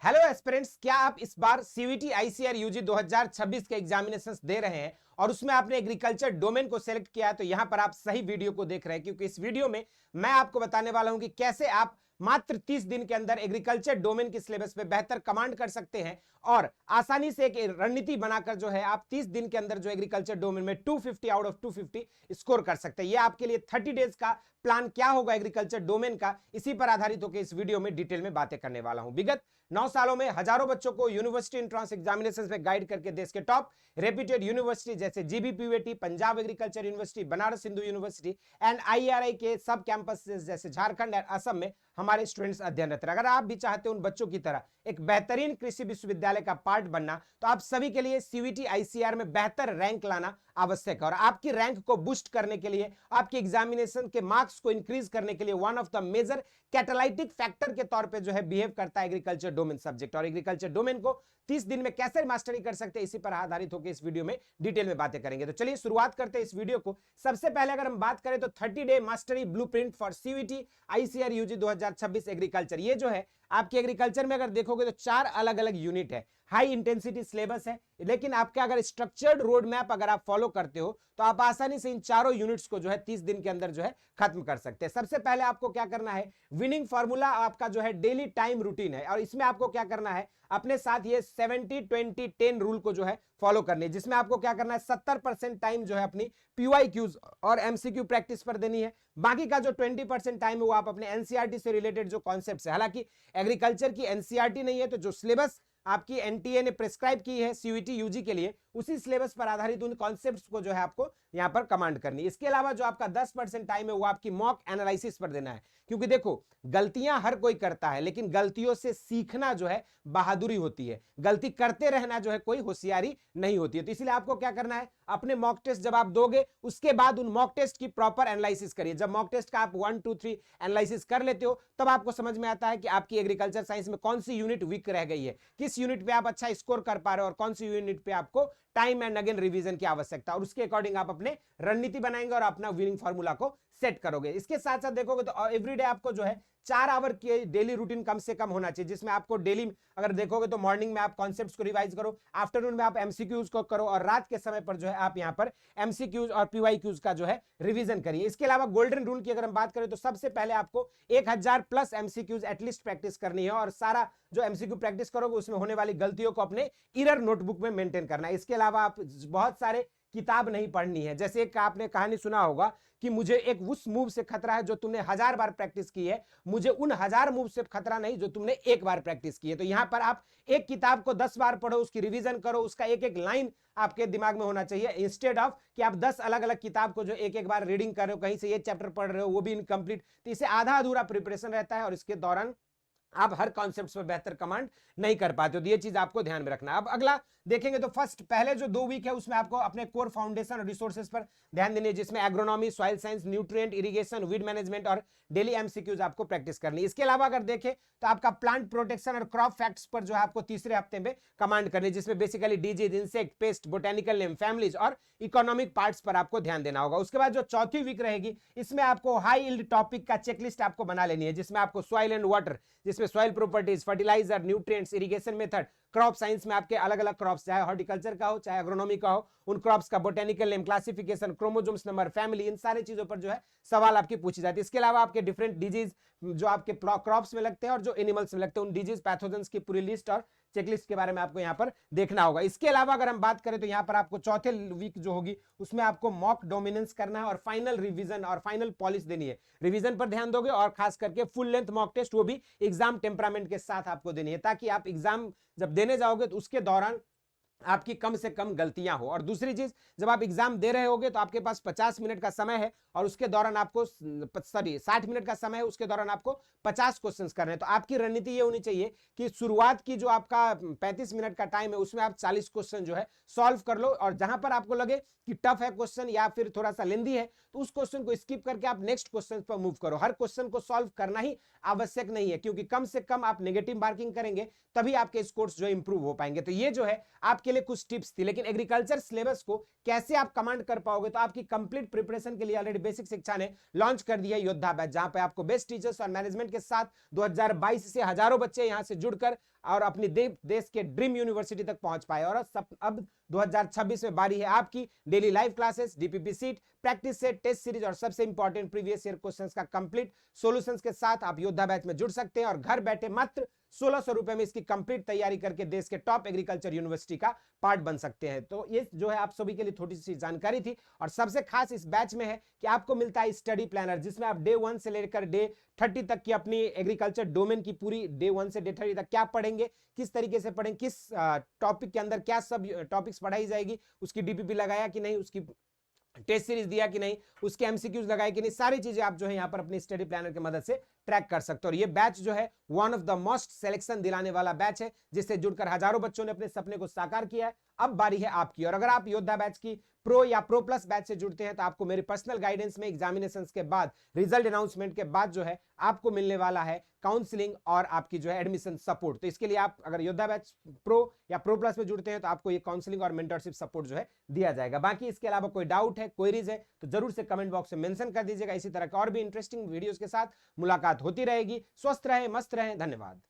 Hello aspirants, क्या आप इस बार सीवीटी आईसीआर यूजी 2026 के एग्जामिनेशंस दे रहे हैं और उसमें आपने एग्रीकल्चर डोमेन को सेलेक्ट किया है? तो यहां पर आप सही वीडियो को देख रहे हैं, क्योंकि इस वीडियो में मैं आपको बताने वाला हूं कि कैसे आप मात्र 30 दिन के अंदर एग्रीकल्चर डोमेन की सिलेबस पे बेहतर कमांड कर सकते हैं और आसानी से एक रणनीति बनाकर जो है आप 30 दिन के अंदर जो एग्रीकल्चर डोमेन में 250 आउट ऑफ 250 स्कोर कर सकते हैं। ये आपके लिए 30 डेज का प्लान क्या होगा एग्रीकल्चर डोमेन का, इसी पर आधारित होकर इस वीडियो में डिटेल में बातें करने वाला हूं। विगत 9 सालों में हजारों बच्चों को यूनिवर्सिटी एंट्रेंस एग्जामिनेशंस में गाइड करके देश के टॉप रेप्यूटेड यूनिवर्सिटी जैसे GBPVT, Punjab agriculture university, Banaras Hindu university and IRI के सब कैंपस जैसे झारखंड और असम में हमारे स्टूडेंट्स अध्ययनरत हैं। अगर आप भी चाहते हैं उन बच्चों की तरह एक बेहतरीन कृषि विश्वविद्यालय का पार्ट बनना, तो आप सभी के लिए सीवीटी आईसीआर में बेहतर रैंक लाना आवश्यक है। और आपकी रैंक को बूस्ट करने के लिए, आपके एग्जामिनेशन के मार्क्स को इंक्रीज करने के लिए one of the major catalytic factor के तौर पे जो है बिहेव करता है एग्रीकल्चर डोमेन सब्जेक्ट। और एग्रीकल्चर डोमेन को 30 दिन में कैसे मास्टरी कर सकते हैं, इसी पर आधारित होकर इस वीडियो में डिटेल में बातें करेंगे। तो चलिए शुरुआत करते हैं इस वीडियो को। सबसे पहले अगर हम बात करें तो 30 day mastery blueprint for CUET ICAR UG 2026 agriculture. ये जो है आपके एग्रीकल्चर में अगर देखोगे तो 4 अलग अलग यूनिट है, हाई इंटेंसिटी सिलेबस है, लेकिन आपका अगर स्ट्रक्चर्ड रोड मैप अगर आप फॉलो करते हो तो आप आसानी से इन चारों यूनिट्स को जो है 30 दिन के अंदर जो है खत्म कर सकते हैं। सबसे पहले आपको क्या करना है, विनिंग फार्मूला आपका जो है डेली टाइम रूटीन है, और इसमें आपको क्या करना है, अपने साथ ये 70-20-10 रूल को जो है फॉलो करनी है, जिसमें आपको क्या करना है 70% टाइम जो है अपनी पीवाईक्यूज और एमसीक्यू प्रैक्टिस पर देनी है। बाकी का जो 20% टाइम है वो आप अपने एनसीईआरटी से रिलेटेड जो कॉन्सेप्ट्स है, हालांकि एग्रीकल्चर की एनसीईआरटी नहीं है, तो जो सिलेबस आपकी एनटीए ने प्रिस्क्राइब की है सीवीटी यूजी के लिए, उसी सिलेबस पर आधारित उन कॉन्सेप्ट्स को जो है आपको यहां पर कमांड करनी है। इसके अलावा जो आपका 10% टाइम है वो आपकी मॉक एनालिसिस पर देना है, क्योंकि देखो गलतियां हर कोई करता है, लेकिन गलतियों से सीखना जो है बहादुरी होती है, गलती करते रहना जो है कोई होशियारी नहीं होती है। तो इसलिए आपको क्या करना है, अपने मॉक टेस्ट जब आप दोगे उसके बाद उन मॉक टेस्ट की प्रॉपर एनालिसिस करिए। जब मॉक टेस्ट का आप 1 2 3 एनालिसिस कर लेते हो तब आपको समझ में आता है कि आपकी एग्रीकल्चर साइंस में कौन सी यूनिट वीक रह गई है, किस यूनिट पे आप अच्छा स्कोर कर पा रहे हो और कौन सी यूनिट पे आपको टाइम एंड अगेन रिवीजन की आवश्यकता, और उसके अकॉर्डिंग आप अपने रणनीति बनाएंगे और अपना विनिंग फार्मूला को सेट करोगे। इसके साथ साथ देखोगे तो एवरीडे आपको जो है 4 आवर की डेली रूटीन कम से कम होना चाहिए, जिसमें आपको डेली अगर देखोगे तो मॉर्निंग में आप कॉन्सेप्ट्स को रिवाइज करो, आफ्टरनून में आप एमसीक्यूज को करो, और रात के समय पर जो है आप यहां पर एमसीक्यूज और पीवाईक्यूज का जो है रिवीजन करिए। इसके अलावा गोल्डन रूल की अगर हम बात करें तो सबसे पहले आपको 1000 प्लस एमसीक्यूज एटलीस्ट प्रैक्टिस करनी है, और सारा जो एमसीक्यू प्रैक्टिस करोगे उसमें होने वाली गलतियों को अपने इरर नोटबुक में मेंटेन करना है। इसके अलावा आप बहुत सारे किताब नहीं पढ़नी है, जैसे एक आपने कहानी सुना होगा कि मुझे एक उस मूव से खतरा है जो तुमने 1000 बार प्रैक्टिस की है, मुझे उन 1000 मूव से खतरा नहीं जो तुमने एक बार प्रैक्टिस की है। तो यहां पर आप एक किताब को 10 बार पढ़ो, उसकी रिवीजन करो, उसका एक एक लाइन आपके दिमाग में होना चाहिए, इंस्टेड ऑफ कि आप 10 अलग अलग किताब को जो एक एक बार रीडिंग कर रहे हो, कहीं से ये चैप्टर पढ़ रहे हो वो भी इनकम्प्लीट, तो इसे आधा अधूरा प्रिपरेशन रहता है और इसके दौरान आप हर कॉन्सेप्ट पर बेहतर कमांड नहीं कर पाते हो। तो ये चीज आपको ध्यान में रखना है। अब अगला देखेंगे तो फर्स्ट पहले जो 2 वीक है उसमें आपको अपने कोर फाउंडेशन और रिसोर्सेज पर ध्यान देनी है, जिसमें agronomy, soil science, nutrient, irrigation, weed management और डेली एमसीक्यूज आपको प्रैक्टिस करनी है। इसके अलावा अगर देखें तो आपका प्लांट प्रोटेक्शन और क्रॉप फैक्ट्स पर जो है आपको तीसरे हफ्ते में कमांड करनी है, जिसमें basically disease, insect, paste, botanical name, families और इकोनॉमिक पार्ट्स पर आपको ध्यान देना होगा। उसके बाद जो चौथी वीक रहेगी इसमें आपको हाई यील्ड टॉपिक का चेकलिस्ट आपको बना लेनी है, जिसमें आपको सॉइल एंड वाटर, जिसमें soil properties, fertiliser, nutrients, irrigation method, crop science में आपके अलग अलग क्रॉप्स, चाहे हॉर्टिकल्चर का हो चाहे एग्रोनॉमी का हो, उन क्रॉप्स का botanical name, classification, chromosomes number, family, इन सारी चीजों पर जो है सवाल आपकी पूछी जाती है। इसके अलावा आपके डिफरेंट डिजीज जो आपके क्रॉप्स में लगते हैं और जो एनिमल्स में लगते हैं, उन डिजीज पैथोजेंस की पूरी लिस्ट और चेकलिस्ट के बारे में आपको यहां पर देखना होगा। इसके अलावा अगर हम बात करें तो यहां पर आपको चौथे वीक जो होगी उसमें आपको मॉक डोमिनेंस करना है और फाइनल रिवीजन और फाइनल पॉलिश देनी है। रिवीजन पर ध्यान दोगे और खास करके फुल लेंथ मॉक टेस्ट वो भी एग्जाम टेम्परामेंट के साथ आपको देनी है, ताकि आप एग्जाम जब देने जाओगे तो उसके दौरान आपकी कम से कम गलतियां हो। और दूसरी चीज, जब आप एग्जाम दे रहे होगे तो आपके पास 50 मिनट का समय है और उसके दौरान आपको 60 मिनट का समय है, उसके दौरान आपको 50 क्वेश्चंस करने हैं। तो आपकी रणनीति ये होनी चाहिए कि शुरुआत की जो आपका 35 मिनट का टाइम है उसमें आप 40 क्वेश्चन जो है सॉल्व कर लो, और जहां पर आपको लगे कि टफ है क्वेश्चन या फिर थोड़ा सा लेंदी है तो उस क्वेश्चन को स्किप करके आप नेक्स्ट क्वेश्चन पर मूव करो। हर क्वेश्चन को सॉल्व करना ही आवश्यक नहीं है, क्योंकि कम से कम आप नेगेटिव मार्किंग करेंगे तभी आपके स्कोर्स जो इंप्रूव हो पाएंगे। तो ये जो है आपकी आपके लिए कुछ टिप्स थी, लेकिन एग्रीकल्चर सिलेबस को कैसे आप कमांड कर पाओगे, तो आपकी कंप्लीट प्रिपरेशन के लिए ऑलरेडी बेसिक शिक्षा ने लॉन्च कर दिया योद्धा बैच, जहां पे आपको बेस्ट टीचर्स और मैनेजमेंट के साथ 2022 से हजारों बच्चे यहां से जुड़कर और अपनी देश के ड्रीम यूनिवर्सिटी तक पहुंच पाए। और अब 2026 में बारी है आपकी daily live classes, DPP sheet, practice set, test series और सबसे इंपॉर्टेंट प्रीवियस ईयर क्वेश्चंस का कंप्लीट सॉल्यूशंस के साथ आप योद्धा बैच में जुड़ सकते हैं और घर बैठे मात्र 1600 रुपए में इसकी कंप्लीट तैयारी करके देश के टॉप एग्रीकल्चर यूनिवर्सिटी का पार्ट बन सकते हैं। तो ये जो है आप सभी के लिए थोड़ी सी जानकारी थी। और सबसे खास इस बैच में है कि आपको मिलता है स्टडी प्लानर, जिसमें आप डे 1 से लेकर डे 30 तक की अपनी एग्रीकल्चर डोमेन की पूरी डे 1 से डे 30 तक क्या पढ़ेंगे, किस तरीके से पढ़ेंगे, किस टॉपिक के अंदर क्या सब टॉपिक्स पढ़ाई जाएगी, उसकी डीपीपी लगाया कि नहीं, उसकी टेस्ट सीरीज दिया कि नहीं, उसके एमसीक्यूज लगाए कि नहीं, सारी चीजें आप जो है यहाँ पर अपनी स्टडी प्लानर की मदद से ट्रैक कर सकते हो। और ये बैच जो है one of the most selection दिलाने वाला बैच है, जिससे जुड़कर हजारों बच्चों ने अपने सपने को साकार किया है। अब बारी है आपकी। और अगर आप योद्धा बैच की प्रो या प्रो प्लस बैच से जुड़ते हैं तो आपको मेरे पर्सनल गाइडेंस में एग्जामिनेशंस के बाद, रिजल्ट अनाउंसमेंट के बाद जो है आपको मिलने वाला है काउंसलिंग और आपकी जो है एडमिशन सपोर्ट। तो इसके लिए आप अगर योद्धा बैच प्रो या प्रो प्लस में जुड़ते हैं तो आपको ये काउंसलिंग और मेंटरशिप सपोर्ट जो है दिया जाएगा। बाकी इसके अलावा कोई डाउट है, क्वेरीज है तो जरूर से कमेंट बॉक्स में मेंशन कर दीजिएगा। इसी तरह के और भी इंटरेस्टिंग वीडियोस के साथ मुलाकात होती रहेगी। स्वस्थ रहें, मस्त रहें, धन्यवाद।